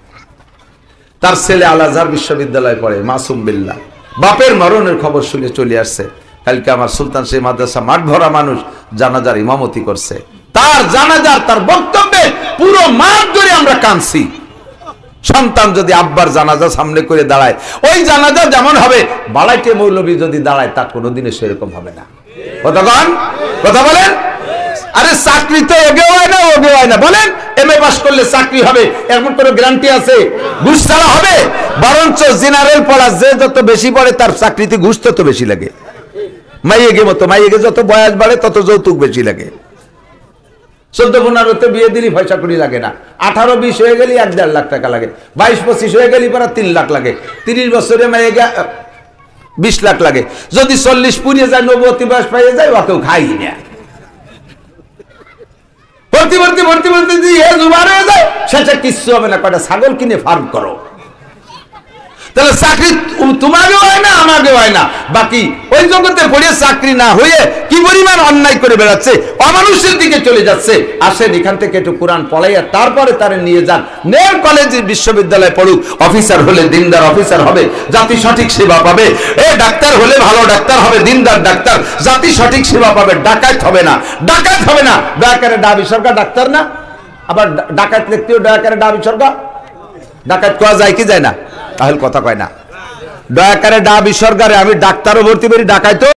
তার ছেলে আল আজহার বিশ্ববিদ্যালয়ে পড়ে, মাসুম বিল্লাহ। বাপের মরণের খবর শুনে চলে আসছে। কালকে আমার সুলতান সেই মাদ্রাসা মাঠ ভরা মানুষ জানাজার ইমামতি করছে। তার জানাজার, তার বক্তব্যে পুরো মাঠ ধরে আমরা কাঁদছি। সন্তান যদি আব্বার জানাজা সামনে করে দাঁড়ায়, ওই জানাজা যেমন হবে, বালাইটে মৌলবী যদি দাঁড়ায় তা কোনোদিনও সেরকম হবে না। কথা বলেন। আরে চাকরি তো এগেও হয় না, ওগেও হয় না। বলেন এমএ পাস করলে চাকরি হবে এমন কোনো গ্যারান্টি আছে? ঘুষ ছাড়া হবে? বরঞ্চ জেনারেল পড়া যে যত বেশি পড়ে তার চাকরিতে ঘুষ তত বেশি লাগে। মাইয়েগে মতো, মাইয়েগে যত বয়স বাড়ে তত যৌতুক বেশি লাগে। 14-15 বিয়ে দিলি পয়সা করি লাগে না। 18-20 হয়ে গেলি 1-1.5 লাখ টাকা লাগে। 22-25 হয়ে গেলি পরে 3 লাখ লাগে। 30 বছরে মাইয়েগে 20 লাখ লাগে। যদি 40 পুড়িয়ে যায়, 90 বয়স পাইয়ে যায়, ওকেও খাই না। ভর্তি ভর্তি ভর্তি ভর্তি দিয়ে জুবার হয়ে যায়, শেষে কিচ্ছু হবে না। কয়টা ছাগল কিনে ফার্ম করো, তাহলে চাকরি তোমাকেও হয় না, আমাকেও হয় না। বাকি ওই জগতে পড়ে চাকরি না হয়ে কি পরিমাণ অন্যায় করে বেড়াচ্ছে, অমানুষের দিকে চলে যাচ্ছে। আসেন এখান থেকে একটু কোরআন পড়াইয়া তারপরে তারে নিয়ে যান, নেন কলেজে বিশ্ববিদ্যালয়ে পড়ুক। অফিসার হলে দিনদার অফিসার হবে, জাতি সঠিক সেবা পাবে। ডাক্তার হলে ভালো ডাক্তার হবে, দিনদার ডাক্তার, জাতি সঠিক সেবা পাবে। ডাকাত হবে না, ডাকাত হবে না। ডাকারে ডাবি সরকার ডাক্তার না, আবার ডাকাত লিখতেও ডাকারে ডাবি সরকার। ডাকাত কোয়া যায় কি যায় না? তাহলে কথা কয় না। দয়া করে ডাবি সরকারে আমি ডাক্তারও ভর্তি করি, ডাকাইতো